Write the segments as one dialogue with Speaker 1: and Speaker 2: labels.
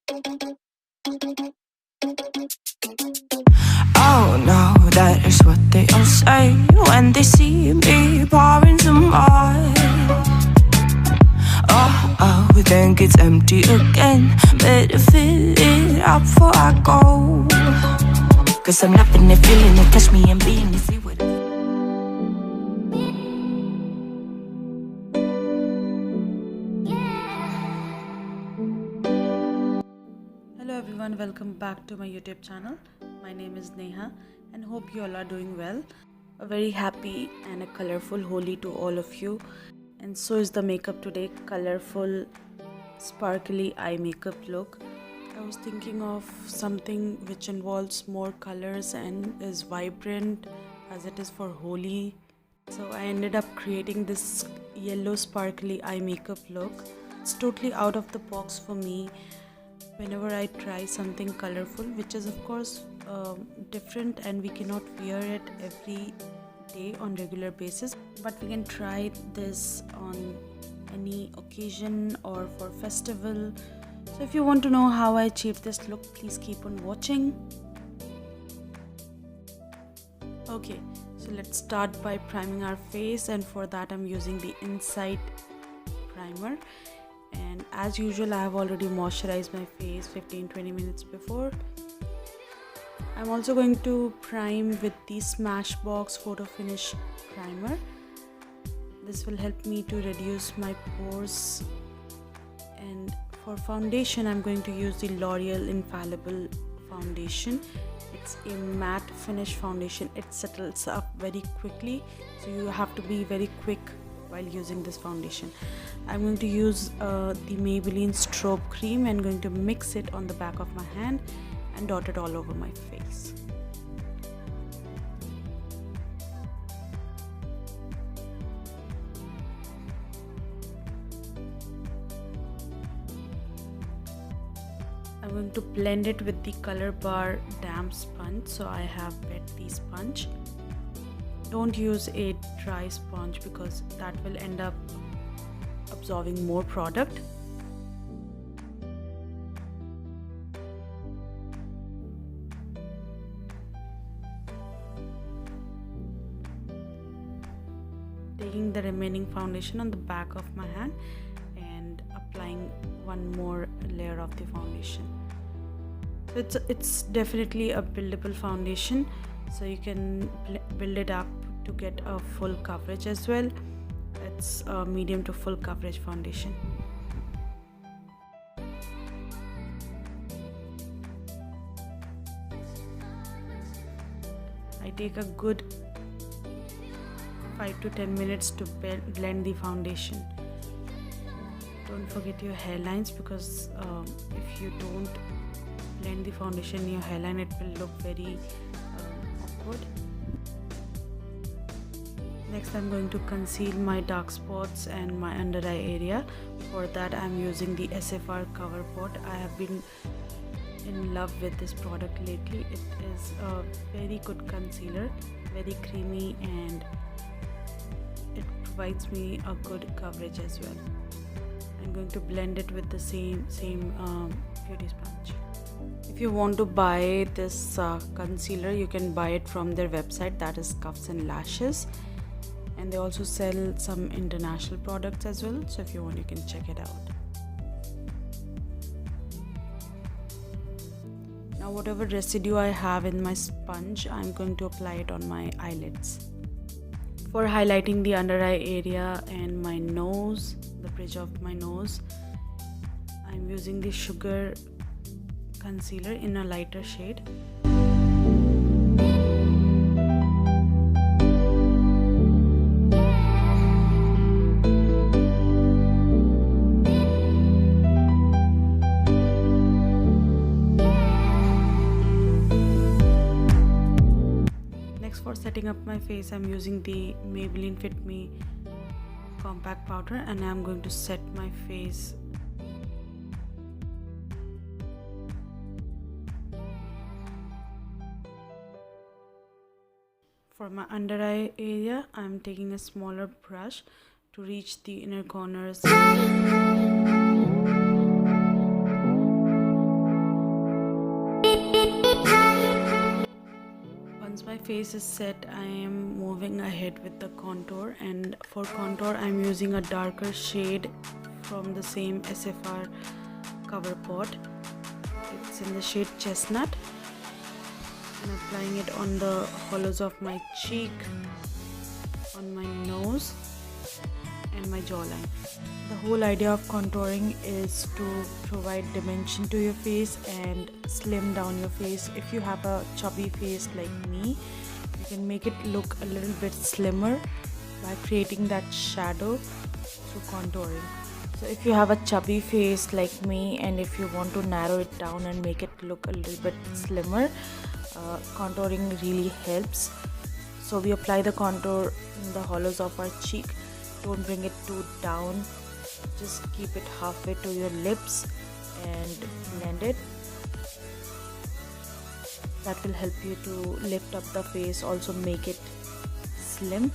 Speaker 1: Oh no, that is what they all say when they see me pouring some more. Oh, think it's empty again. Better fill it up before I go. Cause I'm loving it, feeling it, touch me and being it, see what it.
Speaker 2: Hello everyone, welcome back to my YouTube channel. My name is Neha and hope you all are doing well. A very happy and a colorful Holi to all of you. And so is the makeup today, colorful sparkly eye makeup look. I was thinking of something which involves more colors and is vibrant as it is for Holi. So I ended up creating this yellow sparkly eye makeup look. It's totally out of the box for me whenever I try something colorful, which is of course different and we cannot wear it every day on regular basis, but we can try this on any occasion or for festival. So if you want to know how I achieved this look, please keep on watching. Okay, so let's start by priming our face, and for that I'm using the Insight primer. And as usual, I have already moisturized my face 15-20 minutes before. I'm also going to prime with the Smashbox Photo Finish primer. This will help me to reduce my pores. And for foundation, I'm going to use the L'Oreal Infallible foundation. It's a matte finish foundation. It settles up very quickly, so you have to be very quick while using this foundation. I'm going to use the Maybelline Strobe Cream and going to mix it on the back of my hand and dot it all over my face. I'm going to blend it with the Color Bar damp sponge. So I have wet the sponge. Don't use a dry sponge because that will end up absorbing more product. Taking the remaining foundation on the back of my hand and applying one more layer of the foundation. So it's definitely a buildable foundation, so you can build it up to get a full coverage as well. It's a medium to full coverage foundation. I take a good 5 to 10 minutes to blend the foundation. Don't forget your hairlines, because if you don't blend the foundation in your hairline, it will look very awkward. Next, I'm going to conceal my dark spots and my under eye area. For that, I'm using the SFR Cover Pot. I have been in love with this product lately. It is a very good concealer, very creamy, and it provides me a good coverage as well. I'm going to blend it with the same beauty sponge. If you want to buy this concealer, you can buy it from their website, that is Cuffs and Lashes. And they also sell some international products as well, so if you want, you can check it out. Now whatever residue I have in my sponge, I'm going to apply it on my eyelids. For highlighting the under eye area and my nose, the bridge of my nose, I'm using the Sugar concealer in a lighter shade. For setting up my face, I'm using the Maybelline Fit Me compact powder, and I'm going to set my face. For my under eye area, I'm taking a smaller brush to reach the inner corners. my face is set, I am moving ahead with the contour, and for contour I am using a darker shade from the same SFR cover pot. It's in the shade Chestnut, and applying it on the hollows of my cheek, on my nose and my jawline. The whole idea of contouring is to provide dimension to your face and slim down your face. If you have a chubby face like me, you can make it look a little bit slimmer by creating that shadow through contouring. So if you have a chubby face like me, and if you want to narrow it down and make it look a little bit slimmer, contouring really helps. So we apply the contour in the hollows of our cheek. Don't bring it too down, just keep it halfway to your lips and blend it. That will help you to lift up the face, also make it slim.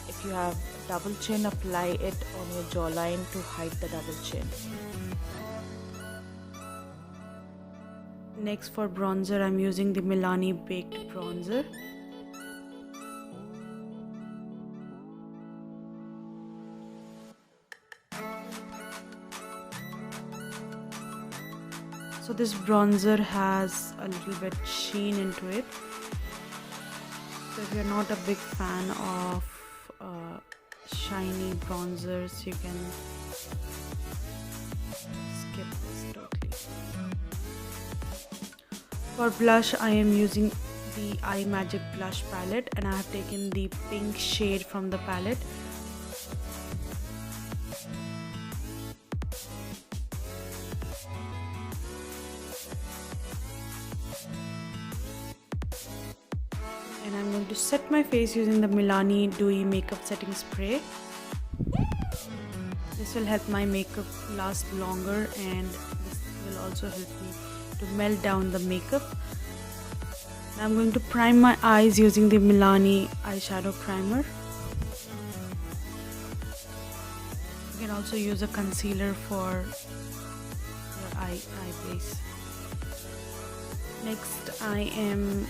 Speaker 2: If you have double chin, apply it on your jawline to hide the double chin. Next, for bronzer, I'm using the Milani Baked Bronzer. So this bronzer has a little bit sheen into it. So if you're not a big fan of shiny bronzers, you can skip this totally. For blush, I am using the Imagic blush palette, and I have taken the pink shade from the palette. And I'm going to set my face using the Milani Dewy Makeup Setting Spray. This will help my makeup last longer, and this will also help me to melt down the makeup. Now I'm going to prime my eyes using the Milani Eyeshadow Primer. You can also use a concealer for your eye base. Next, I am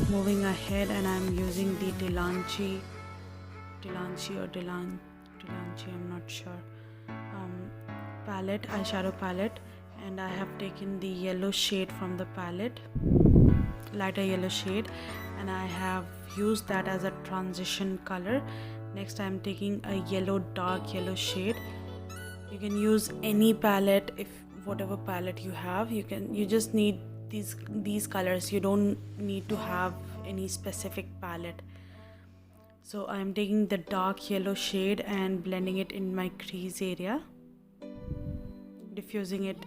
Speaker 2: moving ahead, and I'm using the Delanchi, I'm not sure, eyeshadow palette, and I have taken the yellow shade from the palette, lighter yellow shade, and I have used that as a transition color. Next, I'm taking a dark yellow shade. You can use any palette, whatever palette you have. You just need these colors. You don't need to have any specific palette. So I'm taking the dark yellow shade and blending it in my crease area, diffusing it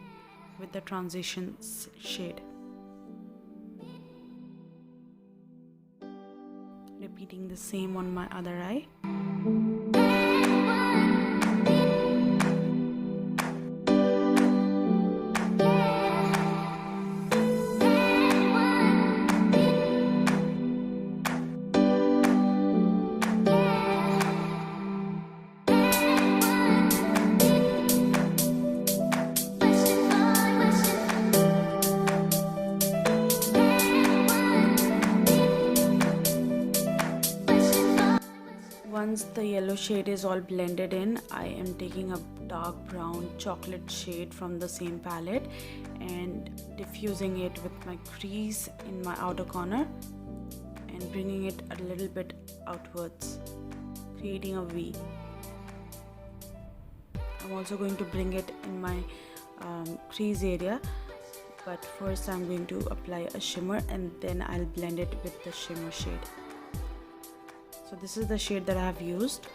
Speaker 2: with the transition shade. Repeating the same on my other eye. Once the yellow shade is all blended in, I am taking a dark brown chocolate shade from the same palette and diffusing it with my crease in my outer corner and bringing it a little bit outwards, creating a V. I'm also going to bring it in my crease area, but first I'm going to apply a shimmer and then I'll blend it with the shimmer shade. So this is the shade that I have used.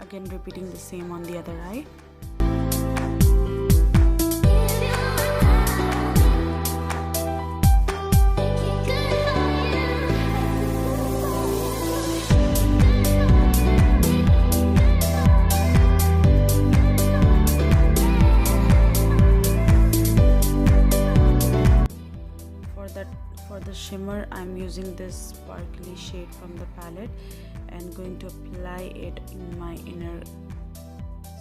Speaker 2: Again, repeating the same on the other eye. For the shimmer, I'm using this sparkly shade from the palette and going to apply it in my inner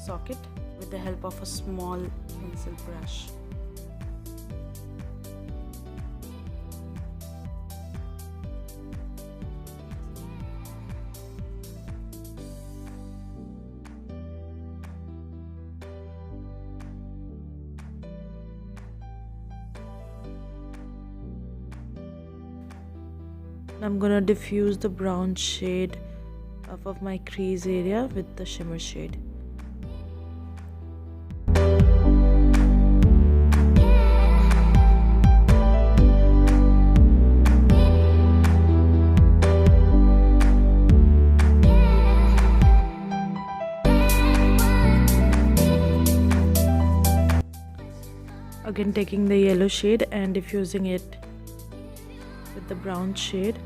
Speaker 2: socket with the help of a small pencil brush. I'm gonna diffuse the brown shade off of my crease area with the shimmer shade. Again, taking the yellow shade and diffusing it with the brown shade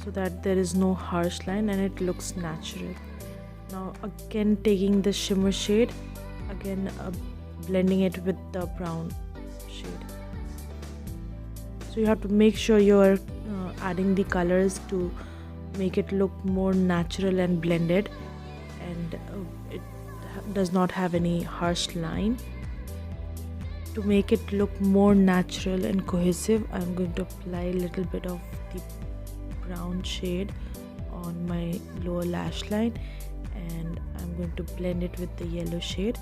Speaker 2: so that there is no harsh line and it looks natural. Now again, taking the shimmer shade, again blending it with the brown shade. So you have to make sure you are adding the colors to make it look more natural and blended, and it does not have any harsh line. To make it look more natural and cohesive, I'm going to apply a little bit of the brown shade on my lower lash line, and I'm going to blend it with the yellow shade.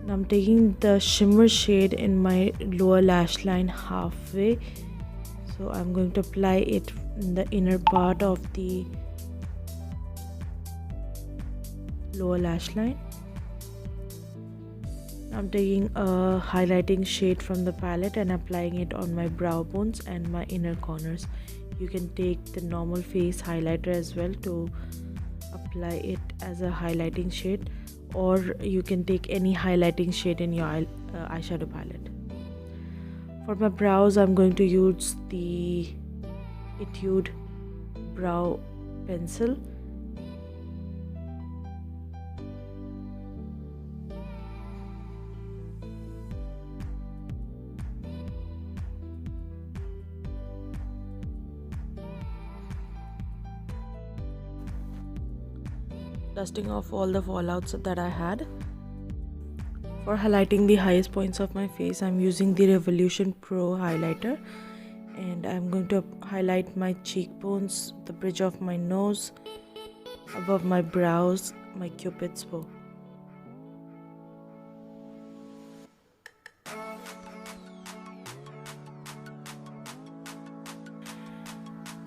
Speaker 2: Now I'm taking the shimmer shade in my lower lash line halfway, so I'm going to apply it in the inner part of the lower lash line. I'm taking a highlighting shade from the palette and applying it on my brow bones and my inner corners. You can take the normal face highlighter as well to apply it as a highlighting shade, or you can take any highlighting shade in your eyeshadow palette. For my brows, I'm going to use the Etude brow pencil. Dusting off all the fallouts that I had. For highlighting the highest points of my face, I'm using the Revolution Pro highlighter, and I'm going to highlight my cheekbones, the bridge of my nose, above my brows, my cupid's bow.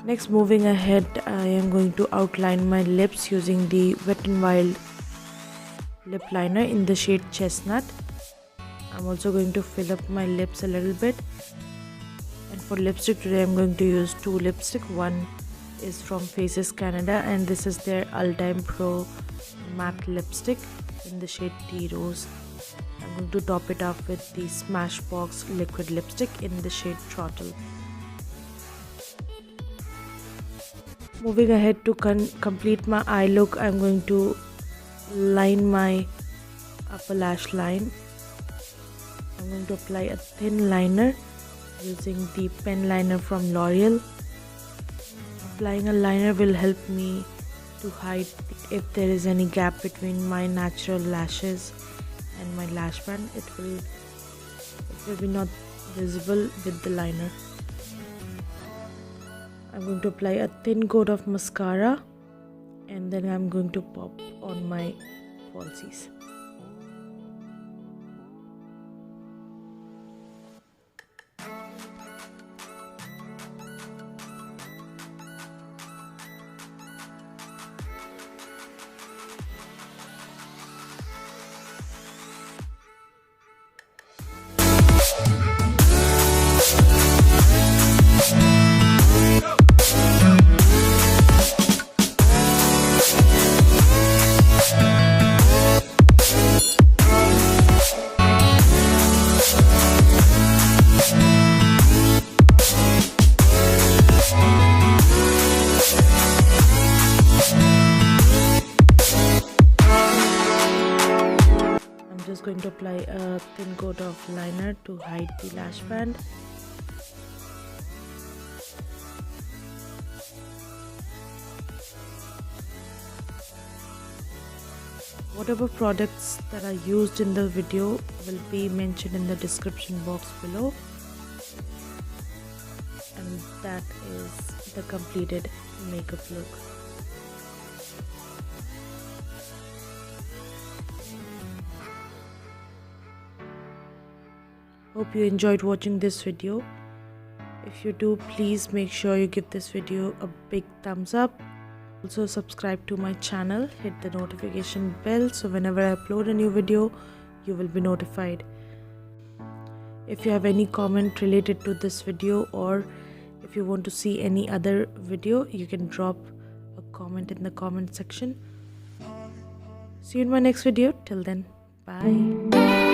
Speaker 2: Next, moving ahead, I am going to outline my lips using the Wet n Wild lip liner in the shade Chestnut. I'm also going to fill up my lips a little bit. And for lipstick today, I'm going to use two lipsticks. One is from Faces Canada, and this is their All Time Pro matte lipstick in the shade Tea Rose. I'm going to top it up with the Smashbox liquid lipstick in the shade Throttle. Moving ahead to complete my eye look, I'm going to line my upper lash line. I'm going to apply a thin liner using the pen liner from L'Oreal. Applying a liner will help me to hide if there is any gap between my natural lashes and my lash band. It will be not visible with the liner. I'm going to apply a thin coat of mascara, and then I'm going to pop on my falsies. Going to apply a thin coat of liner to hide the lash band. Whatever products that are used in the video will be mentioned in the description box below, and that is the completed makeup look. Hope you enjoyed watching this video. If you do, please make sure you give this video a big thumbs up. Also subscribe to my channel, hit the notification bell so whenever I upload a new video, you will be notified. If you have any comment related to this video, or if you want to see any other video, you can drop a comment in the comment section. See you in my next video. Till then, bye.